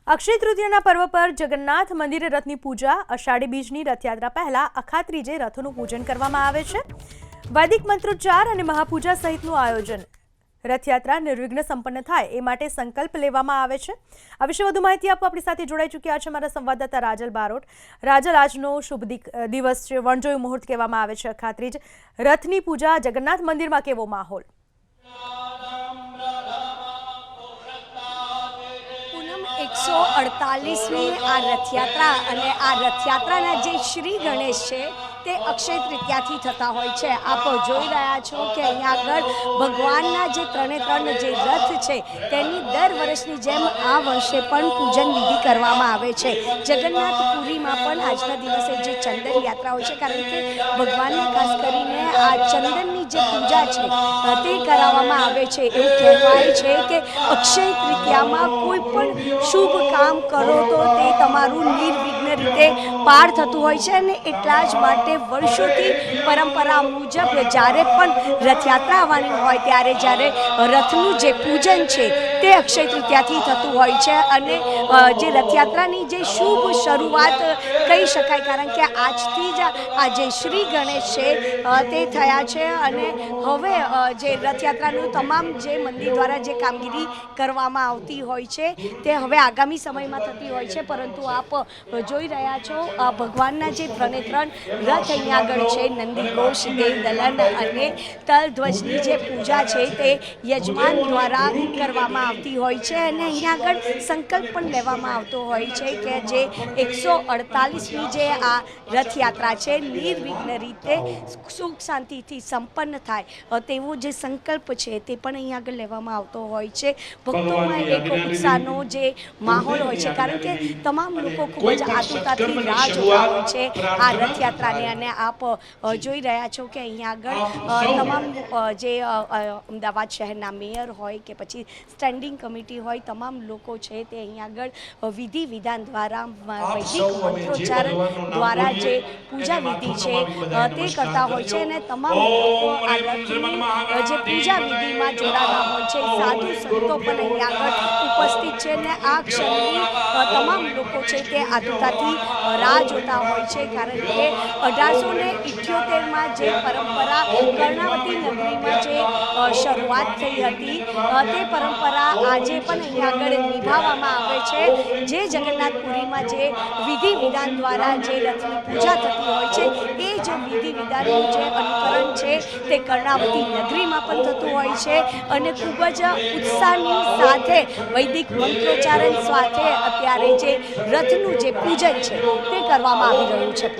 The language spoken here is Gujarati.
અક્ષય તૃતીયાના પર્વ પર જગન્નાથ મંદિરે રથની પૂજા, અષાઢી બીજની રથયાત્રા પહેલા અખાત્રીજે રથોનું પૂજન કરવામાં આવે છે। વૈદિક મંત્રોચ્ચાર અને મહાપૂજા સહિતનું આયોજન। રથયાત્રા નિર્વિઘ્ન સંપન્ન થાય એ માટે સંકલ્પ લેવામાં આવે છે। આ વિશે વધુ માહિતી આપવા આપણી સાથે જોડાઈ ચૂક્યા છે અમારા સંવાદદાતા રાજલ બારોટ। રાજલ, આજનો શુભ દિવસ છે, વણજોયું મુહૂર્ત કહેવામાં આવે છે અખાત્રીજ। રથની પૂજા, જગન્નાથ મંદિરમાં કેવો માહોલ? 148મી આ રથયાત્રા અને આ રથયાત્રાના જે શ્રી ગણેશ છે તે અક્ષય તૃતીયાથી થતા હોય છે। આપ જોઈ રહ્યા છો કે અહીંયા આગળ ભગવાનના જે ત્રણે ત્રણ જે રથ છે તેની દર વર્ષની જેમ આ વર્ષે પણ પૂજન વિધિ કરવામાં આવે છે। જગન્નાથપુરીમાં પણ આજના દિવસે જે ચંદન યાત્રા હોય છે, કારણ કે ભગવાનને ખાસ કરીને આ ચંદનની જે પૂજા છે તે કરાવવામાં આવે છે। એવું કહેવાય છે કે અક્ષય તૃતીયામાં કોઈ પણ શુભ કામ કરો તો તે તમારું નિર્વિઘ્ન રીતે પાર થતું હોય છે અને એટલા જ માટે વર્ષોથી પરંપરા મુજબ જ્યારે પણ રથયાત્રા આવવાની હોય ત્યારે જ્યારે રથનું જે પૂજન છે તે અક્ષય તૃતીયાથી થતું હોય છે અને જે રથયાત્રાની જે શુભ શરૂઆત કહી શકાય, કારણ કે આજથી જ આ જે શ્રી ગણેશ છે તે થયા છે અને હવે જે રથયાત્રાનું તમામ જે મંદિર દ્વારા જે કામગીરી કરવામાં આવતી હોય છે તે હવે આગામી સમયમાં થતી હોય છે। પરંતુ આપ જોઈ રહ્યા છો ભગવાનના જે ત્રણે ત્રણ રથ અહીંયા આગળ છે, નંદીઘોષ, દેવદલન અને તલધ્વજની જે પૂજા છે તે યજમાન દ્વારા કરવામાં આવતી હોય છે અને અહીંયા આગળ સંકલ્પ પણ લેવામાં આવતો હોય છે કે જે 148મી જે આ રથયાત્રા છે નિર્વિઘ્ન રીતે સુખ શાંતિથી સંપન્ન થાય તેવો જે સંકલ્પ છે તે પણ અહીંયા આગળ લેવામાં આવતો હોય છે। ભક્તોમાં એક ઉત્સાહનો જે માહોલ હોય છે, કારણ કે તમામ લોકો ખૂબ જ આતુરતાથી રાહ જોતા હોય છે આ રથયાત્રાને અને આપ જોઈ રહ્યા છો કે અહીંયા આગળ તમામ જે અમદાવાદ શહેરના મેયર હોય કે પછી સ્ટેન્ડિંગ કમિટી હોય, તમામ લોકો છે તે અહીંયા આગળ વિધિ વિધાન દ્વારા વૈદિક મંત્રોચ્ચાર દ્વારા જે પૂજા વિધિ છે તે કરતા હોય છે અને તમામ લોકો આ રથની જે પૂજા વિધિમાં જોડાતા હોય છે। સાધુ સંતો પણ અહીંયા આગળ ઉપસ્થિત છે અને આ ક્ષણની તમામ લોકો છે તે આતુરતાથી રાહ જોતા હોય છે, કારણ કે 1878માં જે પરંપરા કર્ણાવતી નગરીમાં જે શરૂઆત થઈ હતી તે પરંપરા આજે પણ અહીંયા આગળ નિભાવવામાં આવે છે। જે જગન્નાથપુરીમાં જે વિધિ વિધાન દ્વારા જે રથની પૂજા થતી હોય છે એ જ વિધિ વિધાનનું જે અનુકરણ છે તે કર્ણાવતી નગરીમાં પણ થતું હોય છે અને ખૂબ જ ઉત્સાહની સાથે વૈદિક મંત્રોચ્ચારણ સાથે અત્યારે જે રથનું જે પૂજન છે તે કરવામાં આવી રહ્યું છે।